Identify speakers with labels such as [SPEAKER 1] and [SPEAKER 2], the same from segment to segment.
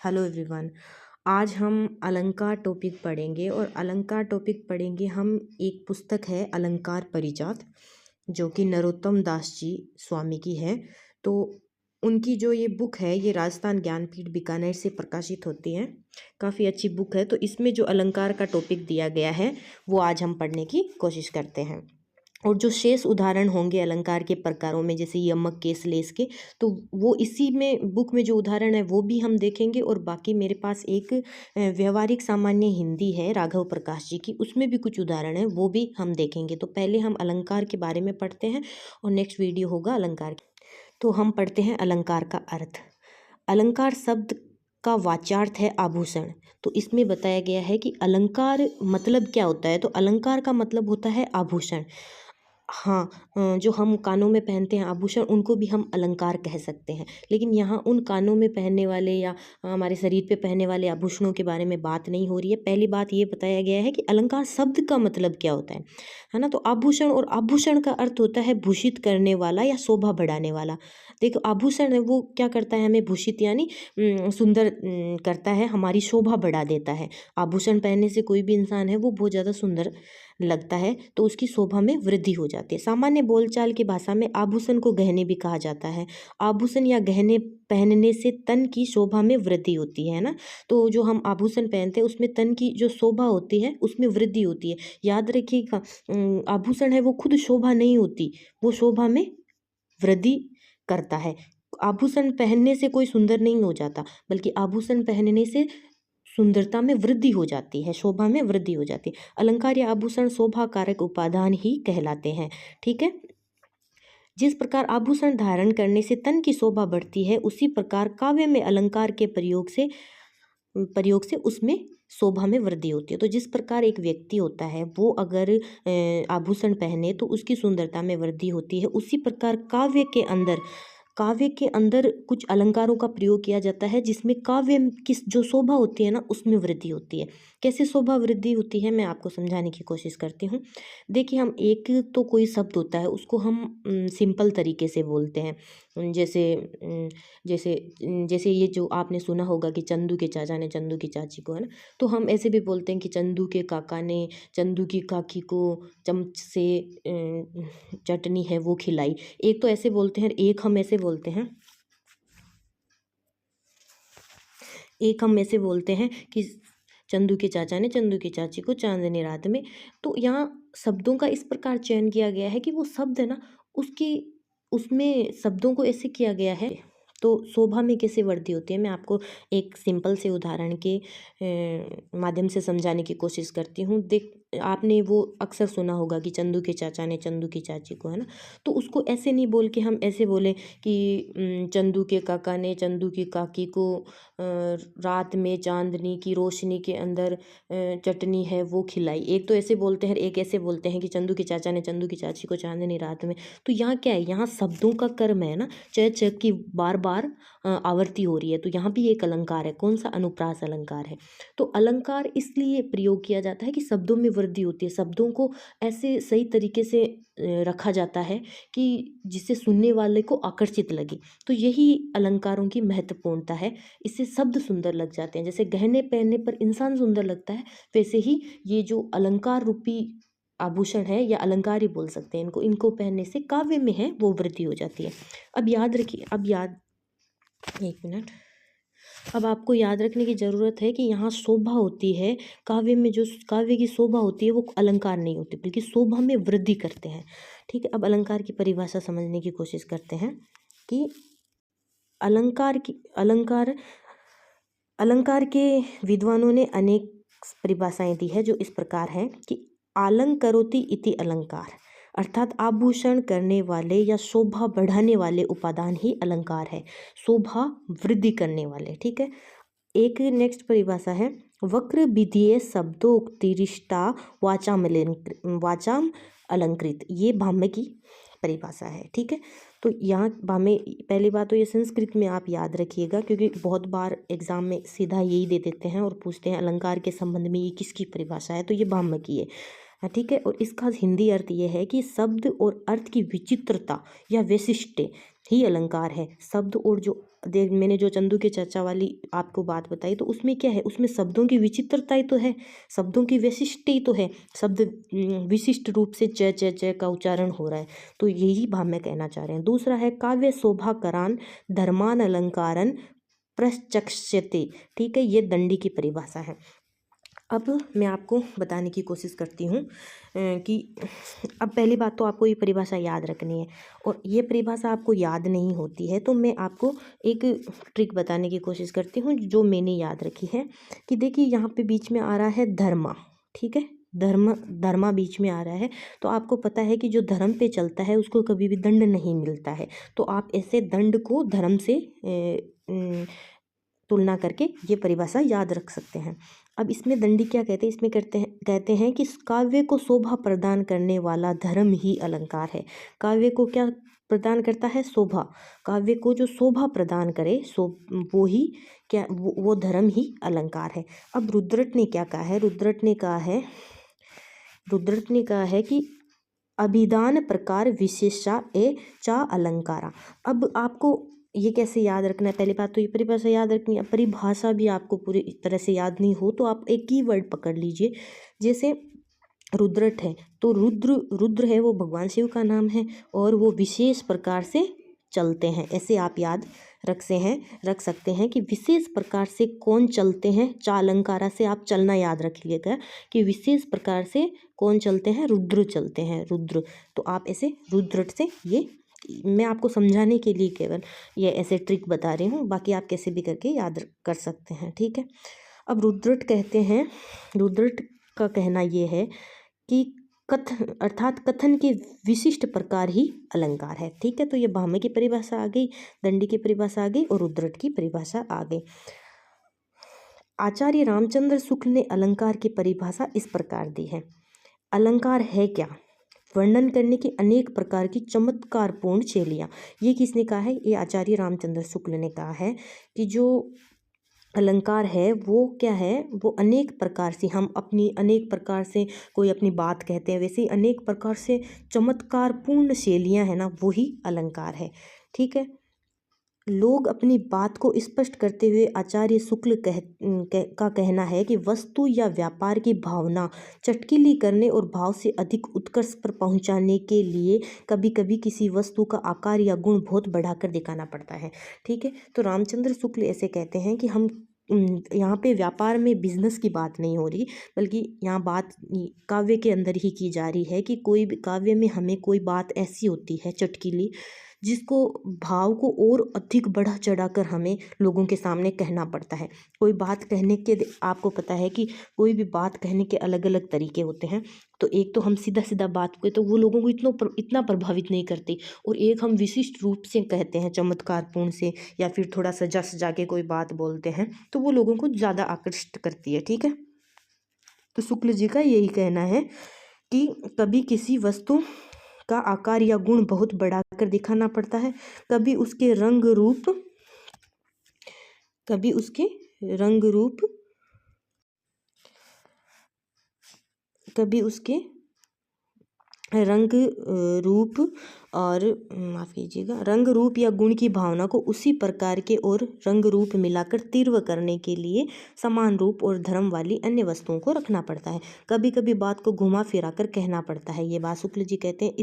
[SPEAKER 1] Hello everyone. आज हम अलंकार टॉपिक पढ़ेंगे और अलंकार टॉपिक पढ़ेंगे हम। एक पुस्तक है अलंकार परिजात, जो कि नरोत्तम दास जी स्वामी की है। तो उनकी जो ये बुक है ये राजस्थान ज्ञानपीठ बीकानेर से प्रकाशित होती है। काफ़ी अच्छी बुक है। तो इसमें जो अलंकार का टॉपिक दिया गया है वो आज हम पढ़ने की कोशिश करते हैं। और जो शेष उदाहरण होंगे अलंकार के प्रकारों में, जैसे यमक के, श्लेष के, तो वो इसी में बुक में जो उदाहरण है वो भी हम देखेंगे। और बाकी मेरे पास एक व्यवहारिक सामान्य हिंदी है राघव प्रकाश जी की, उसमें भी कुछ उदाहरण है, वो भी हम देखेंगे। तो पहले हम अलंकार के बारे में पढ़ते हैं और नेक्स्ट वीडियो होगा अलंकार की। तो हम पढ़ते हैं अलंकार का अर्थ। अलंकार शब्द का वाच्यार्थ है आभूषण। तो इसमें बताया गया है कि अलंकार मतलब क्या होता है। तो अलंकार का मतलब होता है आभूषण। हाँ, जो हम कानों में पहनते हैं आभूषण, उनको भी हम अलंकार कह सकते हैं। लेकिन यहाँ उन कानों में पहनने वाले या हमारे शरीर पे पहनने वाले आभूषणों के बारे में बात नहीं हो रही है। पहली बात ये बताया गया है कि अलंकार शब्द का मतलब क्या होता है ना। तो आभूषण, और आभूषण का अर्थ होता है भूषित करने वाला या शोभा बढ़ाने वाला। देखो, आभूषण है वो क्या करता है, हमें भूषित यानी सुंदर करता है, हमारी शोभा बढ़ा देता है। आभूषण पहनने से कोई भी इंसान है वो बहुत ज़्यादा सुंदर लगता है, तो उसकी शोभा में वृद्धि हो जाती है। सामान्य बोलचाल की भाषा में आभूषण को गहने भी कहा जाता है। आभूषण या गहने पहनने से तन की शोभा में वृद्धि होती है ना। तो जो हम आभूषण पहनते हैं उसमें तन की जो शोभा होती है उसमें वृद्धि होती है। याद रखिएगा, आभूषण है वो खुद शोभा नहीं होती, वो शोभा में वृद्धि करता है। आभूषण पहनने से कोई सुंदर नहीं हो जाता, बल्कि आभूषण पहनने से सुंदरता में वृद्धि हो जाती है, शोभा में वृद्धि हो जाती है। अलंकार या आभूषण शोभा कारक उपादान ही कहलाते हैं। ठीक है। जिस प्रकार आभूषण धारण करने से तन की शोभा बढ़ती है, उसी प्रकार काव्य में अलंकार के प्रयोग से उसमें शोभा में वृद्धि होती है। तो जिस प्रकार एक व्यक्ति होता है वो अगर आभूषण पहने तो उसकी सुंदरता में वृद्धि होती है, उसी प्रकार काव्य के अंदर कुछ अलंकारों का प्रयोग किया जाता है, जिसमें काव्य की जो शोभा होती है ना उसमें वृद्धि होती है। कैसे शोभा वृद्धि होती है मैं आपको समझाने की कोशिश करती हूँ। देखिए, हम एक तो कोई शब्द होता है उसको हम सिंपल तरीके से बोलते हैं। जैसे जैसे जैसे ये जो आपने सुना होगा कि चंदू के चाचा ने चंदू की चाची को, है ना। तो हम ऐसे भी बोलते हैं कि चंदू के काका ने चंदू की काकी को चमच से चटनी है वो खिलाई। एक तो ऐसे बोलते हैं, एक हम ऐसे बोलते हैं कि चंदू के चाचा ने चंदू की चाची को चांदनी रात में। तो यहाँ शब्दों का इस प्रकार चयन किया गया है कि वो शब्द है ना, उसकी उसमें शब्दों को ऐसे किया गया है। तो शोभा में कैसे वृद्धि होती है मैं आपको एक सिंपल से उदाहरण के माध्यम से समझाने की कोशिश करती हूँ। देख, आपने वो अक्सर सुना होगा कि चंदू के चाचा ने चंदू की चाची को, है ना। तो उसको ऐसे नहीं बोल के हम ऐसे बोले कि चंदू के काका ने चंदू की काकी को रात में चांदनी की रोशनी के अंदर चटनी है वो खिलाई। एक तो ऐसे बोलते हैं, एक ऐसे बोलते हैं कि चंदू के चाचा ने चंदू की चाची को चांदनी रात में। तो यहाँ क्या है, यहाँ शब्दों का कर्म है ना, चह चह की बार बार आवर्ती हो रही है। तो यहाँ भी एक अलंकार है। कौन सा? अनुप्रास अलंकार है। तो अलंकार इसलिए प्रयोग किया जाता है कि शब्दों में वृद्धि होती है, शब्दों को ऐसे सही तरीके से रखा जाता है कि जिससे सुनने वाले को आकर्षित लगे। तो यही अलंकारों की महत्वपूर्णता है। इससे शब्द सुंदर लग जाते हैं। जैसे गहने पहनने पर इंसान सुंदर लगता है, वैसे ही ये जो अलंकार रूपी आभूषण है या अलंकार ही बोल सकते हैं इनको पहनने से काव्य में है वो वृद्धि हो जाती है। अब याद रखिए, एक मिनट। अब आपको याद रखने की ज़रूरत है कि यहाँ शोभा होती है, काव्य में जो काव्य की शोभा होती है वो अलंकार नहीं होती, बल्कि शोभा में वृद्धि करते हैं। ठीक है। अब अलंकार की परिभाषा समझने की कोशिश करते हैं कि अलंकार अलंकार के विद्वानों ने अनेक परिभाषाएं दी है, जो इस प्रकार है कि आलंकरोति इति अलंकार, अर्थात आभूषण करने वाले या शोभा बढ़ाने वाले उपादान ही अलंकार है, शोभा वृद्धि करने वाले। ठीक है। एक नेक्स्ट परिभाषा है वक्र विधीय शब्दोक्तिरिष्टा वाचाम अलंकृत। ये भाम्य की परिभाषा है। ठीक है। तो यहाँ भाम्य, पहली बात तो ये संस्कृत में आप याद रखिएगा, क्योंकि बहुत बार एग्जाम में सीधा यही दे देते हैं और पूछते हैं अलंकार के संबंध में ये किसकी परिभाषा है, तो ये भाम्य की है। ठीक है। और इसका हिंदी अर्थ ये है कि शब्द और अर्थ की विचित्रता या वैशिष्ट्य। ही अलंकार है। शब्द और जो देख मैंने जो चंदू के चर्चा वाली आपको बात बताई तो उसमें क्या है, उसमें शब्दों की विचित्रता ही तो है, शब्दों की वैशिष्ट ही तो है। शब्द विशिष्ट रूप से च च च का उच्चारण हो रहा है, तो यही भाव में कहना चाह रहे हैं। दूसरा है काव्य शोभाकरान धर्मान अलंकारन प्रचक्ष्यते। ठीक है, ये दंडी की परिभाषा है। अब मैं आपको बताने की कोशिश करती हूँ कि अब पहली बात तो आपको ये परिभाषा याद रखनी है, और ये परिभाषा आपको याद नहीं होती है तो मैं आपको एक ट्रिक बताने की कोशिश करती हूँ जो मैंने याद रखी है। कि देखिए यहाँ पे बीच में आ रहा है धर्मा, ठीक है, धर्मा बीच में आ रहा है, तो आपको पता है कि जो धर्म पे चलता है उसको कभी भी दंड नहीं मिलता है, तो आप ऐसे दंड को धर्म से तुलना करके ये परिभाषा याद रख सकते हैं। अब इसमें दंडी क्या कहते हैं, इसमें कहते हैं कि काव्य को शोभा प्रदान करने वाला धर्म ही अलंकार है। काव्य को क्या प्रदान करता है, शोभा। काव्य को जो शोभा प्रदान करे वो ही क्या, वो धर्म ही अलंकार है। अब रुद्रट ने क्या कहा है, रुद्रट ने कहा है कि अभिधान प्रकार विशेषा ए चा अलंकारा। अब आपको ये कैसे याद रखना है, पहली बात तो ये परिभाषा याद रखनी है। परिभाषा भी आपको पूरी तरह से याद नहीं हो तो आप एक कीवर्ड पकड़ लीजिए। जैसे रुद्रट है तो रुद्र है वो भगवान शिव का नाम है, और वो विशेष प्रकार से चलते हैं, ऐसे आप याद रख सकते हैं कि विशेष प्रकार से कौन चलते हैं। चा अलंकारा से आप चलना याद रखिएगा कि विशेष प्रकार से कौन चलते हैं, रुद्र चलते हैं, रुद्र। तो आप ऐसे रुद्रट से, ये मैं आपको समझाने के लिए केवल ये ऐसे ट्रिक बता रही हूँ, बाकी आप कैसे भी करके याद कर सकते हैं, ठीक है। अब रुद्रट कहते हैं, रुद्रट का कहना ये है कि अर्थात कथन के विशिष्ट प्रकार ही अलंकार है, ठीक है। तो ये भामह की परिभाषा आ गई, दंडी की परिभाषा आ गई, और रुद्रट की परिभाषा आ गई। आचार्य रामचंद्र शुक्ल ने अलंकार की परिभाषा इस प्रकार दी है। अलंकार है क्या, वर्णन करने की अनेक प्रकार की चमत्कारपूर्ण शैलियाँ। ये किसने कहा है, ये आचार्य रामचंद्र शुक्ल ने कहा है कि जो अलंकार है वो क्या है, वो अनेक प्रकार से, हम अपनी अनेक प्रकार से कोई अपनी बात कहते हैं, वैसे ही अनेक प्रकार से चमत्कारपूर्ण शैलियाँ हैं ना, वो ही अलंकार है, ठीक है। लोग अपनी बात को स्पष्ट करते हुए आचार्य शुक्ल का कहना है कि वस्तु या व्यापार की भावना चटकीली करने और भाव से अधिक उत्कर्ष पर पहुंचाने के लिए कभी कभी किसी वस्तु का आकार या गुण बहुत बढ़ाकर दिखाना पड़ता है, ठीक है। तो रामचंद्र शुक्ल ऐसे कहते हैं कि हम यहाँ पे व्यापार में बिजनेस की बात नहीं हो रही, बल्कि यहाँ बात काव्य के अंदर ही की जा रही है कि कोई भी काव्य में हमें कोई बात ऐसी होती है चटकीली, जिसको भाव को और अधिक बढ़ा चढ़ाकर हमें लोगों के सामने कहना पड़ता है। कोई बात कहने के, आपको पता है कि कोई भी बात कहने के अलग अलग तरीके होते हैं, तो एक तो हम सीधा सीधा बात कहते तो वो लोगों को इतना प्रभावित नहीं करती, और एक हम विशिष्ट रूप से कहते हैं चमत्कारपूर्ण से, या फिर थोड़ा सजा सजा के कोई बात बोलते हैं तो वो लोगों को ज़्यादा आकर्षित करती है, ठीक है। तो शुक्ल जी का यही कहना है कि कभी किसी वस्तु का आकार या गुण बहुत बढ़ाकर दिखाना पड़ता है, कभी उसके रंग रूप और माफ़ कीजिएगा, रंग रूप या गुण की भावना को उसी प्रकार के और रंग रूप मिलाकर तीव्र करने के लिए समान रूप और धर्म वाली अन्य वस्तुओं को रखना पड़ता है। कभी कभी बात को घुमा फिरा कर कहना पड़ता है, ये बात शुक्ल जी कहते हैं।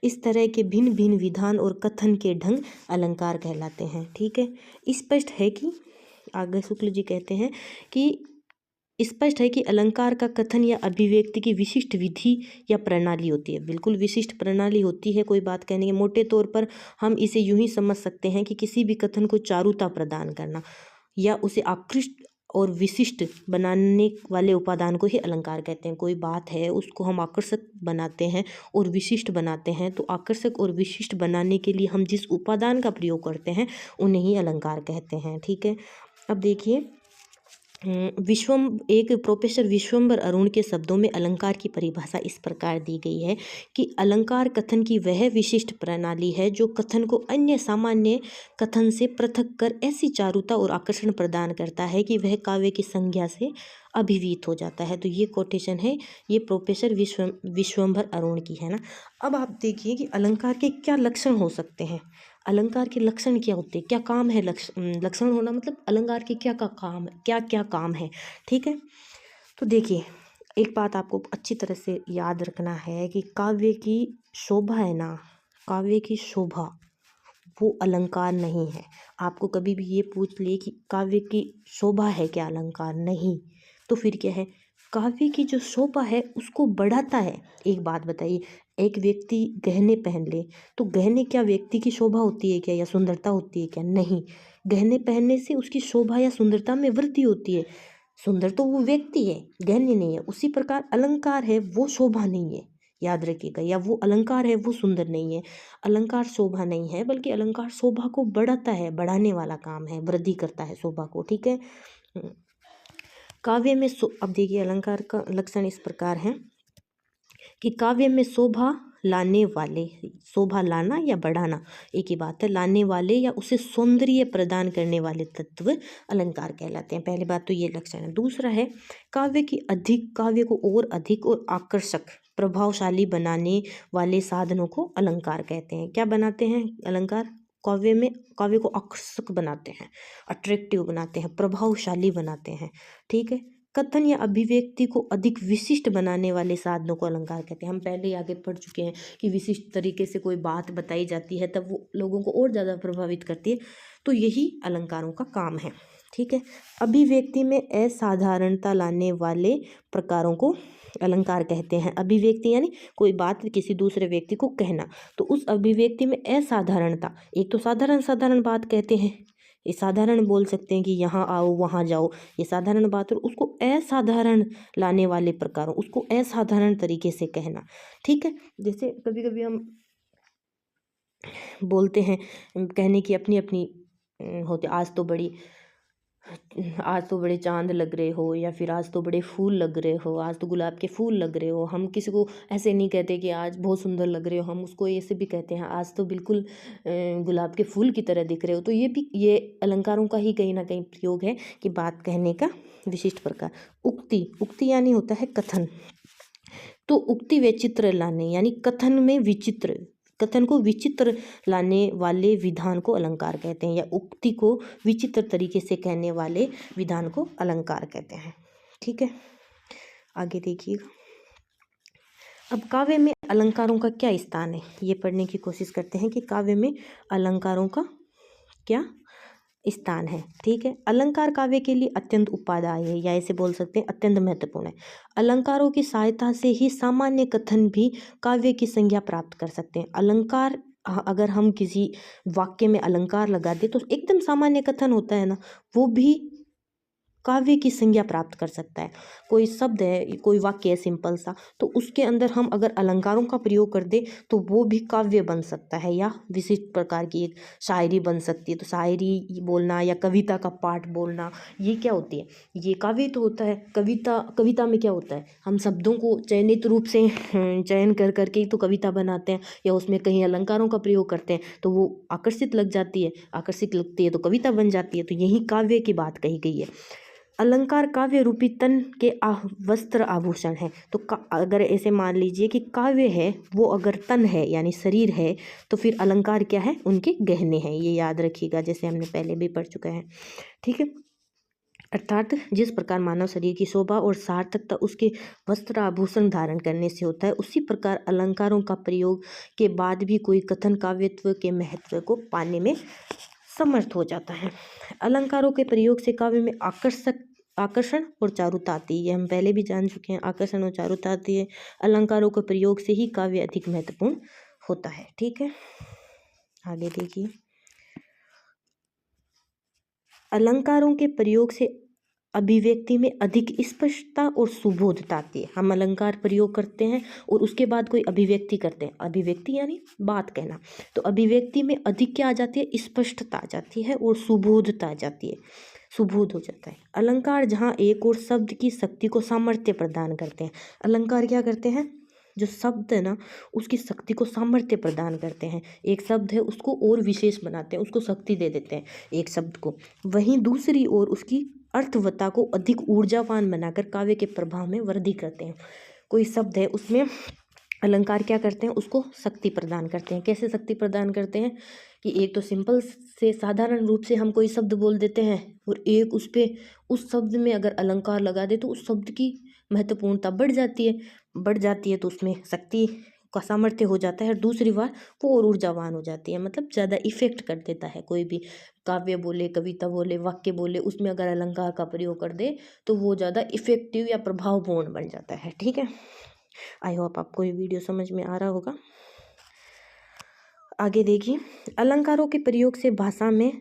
[SPEAKER 1] इस तरह के भिन्न भिन्न विधान और कथन के ढंग अलंकार कहलाते हैं, ठीक है। स्पष्ट है कि आगे शुक्ल जी कहते हैं कि स्पष्ट है कि अलंकार का कथन या अभिव्यक्ति की विशिष्ट विधि या प्रणाली होती है, बिल्कुल विशिष्ट प्रणाली होती है कोई बात कहने की। मोटे तौर पर हम इसे यूं ही समझ सकते हैं कि किसी भी कथन को चारुता प्रदान करना या उसे आकृष्ट और विशिष्ट बनाने वाले उपादान को ही अलंकार कहते हैं। कोई बात है उसको हम आकर्षक बनाते हैं और विशिष्ट बनाते हैं, तो आकर्षक और विशिष्ट बनाने के लिए हम जिस उपादान का प्रयोग करते हैं उन्हें ही अलंकार कहते हैं, ठीक है। अब देखिए, एक प्रोफेसर विश्वम्बर अरुण के शब्दों में अलंकार की परिभाषा इस प्रकार दी गई है कि अलंकार कथन की वह विशिष्ट प्रणाली है जो कथन को अन्य सामान्य कथन से पृथक कर ऐसी चारुता और आकर्षण प्रदान करता है कि वह काव्य की संज्ञा से अभिभूत हो जाता है। तो ये कोटेशन है, ये प्रोफेसर विश्वम्भर अरुण की है ना। अब आप देखिए कि अलंकार के क्या लक्षण हो सकते हैं। अलंकार के लक्षण क्या होते हैं, क्या काम है, लक्षण होना मतलब अलंकार के क्या का काम है, क्या क्या काम है। ठीक है, तो देखिए एक बात आपको अच्छी तरह से याद रखना है कि काव्य की शोभा है ना, काव्य की शोभा वो अलंकार नहीं है। आपको कभी भी ये पूछ ले कि काव्य की शोभा है क्या अलंकार, नहीं, तो फिर क्या है, काव्य की जो शोभा है उसको बढ़ाता है। एक बात बताइए, एक व्यक्ति गहने पहन ले तो गहने क्या व्यक्ति की शोभा होती है क्या, या सुंदरता होती है क्या, नहीं। गहने पहनने से उसकी शोभा या सुंदरता में वृद्धि होती है। सुंदर तो वो व्यक्ति है, गहने नहीं है। उसी प्रकार अलंकार है वो शोभा नहीं है, याद रखिएगा, या वो अलंकार है वो सुंदर नहीं है। अलंकार शोभा नहीं है, बल्कि अलंकार शोभा को बढ़ाता है, बढ़ाने वाला काम है, वृद्धि करता है शोभा को। ठीक है, काव्य में अब देखिए अलंकार का लक्षण इस प्रकार है कि काव्य में शोभा लाने वाले, शोभा लाना या बढ़ाना एक ही बात है, लाने वाले या उसे सौंदर्य प्रदान करने वाले तत्व अलंकार कहलाते हैं। पहली बात तो ये लक्षण है। दूसरा है काव्य को और अधिक और आकर्षक प्रभावशाली बनाने वाले साधनों को अलंकार कहते हैं। क्या बनाते हैं अलंकार, काव्य को आकर्षक बनाते हैं, अट्रैक्टिव बनाते हैं, प्रभावशाली बनाते हैं। ठीक है, कथन या अभिव्यक्ति को अधिक विशिष्ट बनाने वाले साधनों को अलंकार कहते हैं। हम पहले ही आगे पढ़ चुके हैं कि विशिष्ट तरीके से कोई बात बताई जाती है तब वो लोगों को और ज़्यादा प्रभावित करती है, तो यही अलंकारों का काम है। ठीक है, अभिव्यक्ति में असाधारणता लाने वाले प्रकारों को अलंकार कहते हैं। अभिव्यक्ति यानी कोई बात किसी दूसरे व्यक्ति को कहना, तो उस अभिव्यक्ति में असाधारणता, एक तो साधारण बात कहते हैं, ये साधारण बोल सकते हैं कि यहाँ आओ वहाँ जाओ, ये साधारण बात, और उसको असाधारण लाने वाले प्रकारों, उसको असाधारण तरीके से कहना। ठीक है, जैसे कभी कभी हम बोलते हैं, कहने की अपनी अपनी होते, आज तो बड़े चांद लग रहे हो, या फिर आज तो बड़े फूल लग रहे हो, आज तो गुलाब के फूल लग रहे हो। हम किसी को ऐसे नहीं कहते कि आज बहुत सुंदर लग रहे हो, हम उसको ऐसे भी कहते हैं आज तो बिल्कुल गुलाब के फूल की तरह दिख रहे हो। तो ये अलंकारों का ही कहीं ना कहीं प्रयोग है कि बात कहने का विशिष्ट प्रकार। उक्ति यानी होता है कथन, तो उक्ति वैचित्र लाने यानी कथन को विचित्र लाने वाले विधान को अलंकार कहते हैं, या उक्ति को विचित्र तरीके से कहने वाले विधान को अलंकार कहते हैं। ठीक है, आगे देखिएगा। अब काव्य में अलंकारों का क्या स्थान है, ये पढ़ने की कोशिश करते हैं कि काव्य में अलंकारों का क्या स्थान है। ठीक है, अलंकार काव्य के लिए अत्यंत उपादाय है, या ऐसे बोल सकते हैं अत्यंत महत्वपूर्ण है। अलंकारों की सहायता से ही सामान्य कथन भी काव्य की संज्ञा प्राप्त कर सकते हैं। अलंकार, अगर हम किसी वाक्य में अलंकार लगा दे तो एकदम सामान्य कथन होता है ना, वो भी काव्य की संज्ञा प्राप्त कर सकता है। कोई शब्द है, कोई वाक्य है सिंपल सा, तो उसके अंदर हम अगर अलंकारों का प्रयोग कर दे तो वो भी काव्य बन सकता है, या विशिष्ट प्रकार की एक शायरी बन सकती है। तो शायरी बोलना या कविता का पाठ बोलना, ये क्या होती है, ये काव्य तो होता है। कविता में क्या होता है, हम शब्दों को चयनित रूप से चयन कर करके ही तो कविता बनाते हैं, या उसमें कहीं अलंकारों का प्रयोग करते हैं तो वो आकर्षित लगती है तो कविता बन जाती है। तो यही काव्य की बात कही गई है। अलंकार काव्य रूपी तन के वस्त्र आभूषण है। तो अगर ऐसे मान लीजिए कि काव्य है वो अगर तन है यानी शरीर है, तो फिर अलंकार क्या है, उनके गहने हैं। ये याद रखिएगा, जैसे हमने पहले भी पढ़ चुका है। ठीक है, अर्थात जिस प्रकार मानव शरीर की शोभा और सार्थकता उसके वस्त्र आभूषण धारण करने से होता है, उसी प्रकार अलंकारों का प्रयोग के बाद भी कोई कथन काव्यत्व के महत्व को पाने में समर्थ हो जाता है। अलंकारों के प्रयोग से काव्य में आकर्षण और चारुता आती है, ये हम पहले भी जान चुके हैं। आकर्षण और चारुता आती है, अलंकारों के प्रयोग से ही काव्य अधिक महत्वपूर्ण होता है। ठीक है, आगे देखिए। अलंकारों के प्रयोग से अभिव्यक्ति में अधिक स्पष्टता और सुबोधता आती है। हम अलंकार प्रयोग करते हैं और उसके बाद कोई अभिव्यक्ति करते हैं, अभिव्यक्ति यानी बात कहना, तो अभिव्यक्ति में अधिक क्या आ जाती है, स्पष्टता आ जाती है और सुबोधता आ जाती है, सुबोध हो जाता है। अलंकार जहाँ एक और शब्द की शक्ति को सामर्थ्य प्रदान करते हैं। अलंकार क्या करते हैं, जो शब्द है ना उसकी शक्ति को सामर्थ्य प्रदान करते हैं। एक शब्द है उसको और विशेष बनाते हैं, उसको शक्ति दे देते हैं एक शब्द को। वहीं दूसरी ओर उसकी अर्थवत्ता को अधिक ऊर्जावान बनाकर काव्य के प्रभाव में वृद्धि करते हैं। कोई शब्द है उसमें अलंकार क्या करते हैं, उसको शक्ति प्रदान करते हैं। कैसे शक्ति प्रदान करते हैं कि एक तो सिंपल से साधारण रूप से हम कोई शब्द बोल देते हैं, और एक उस शब्द में अगर अलंकार लगा दे तो उस शब्द की महत्वपूर्णता बढ़ जाती है तो उसमें शक्ति का सामर्थ्य हो जाता है। और दूसरी बार वो और ऊर्जावान हो जाती है, मतलब ज़्यादा इफेक्ट कर देता है। कोई भी काव्य बोले, कविता बोले, वाक्य बोले, उसमें अगर अलंकार का प्रयोग कर दे तो वो ज़्यादा इफेक्टिव या प्रभावपूर्ण बन जाता है। ठीक है, आई होप आपको ये वीडियो समझ में आ रहा होगा। आगे देखिए, अलंकारों के प्रयोग से भाषा में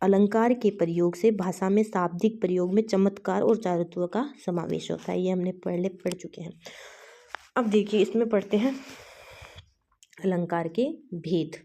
[SPEAKER 1] अलंकार के प्रयोग से भाषा में शाब्दिक प्रयोग में चमत्कार और चारुत्व का समावेश होता है। ये हमने पहले पढ़ चुके हैं। अब देखिए, इसमें पढ़ते हैं अलंकार के भेद।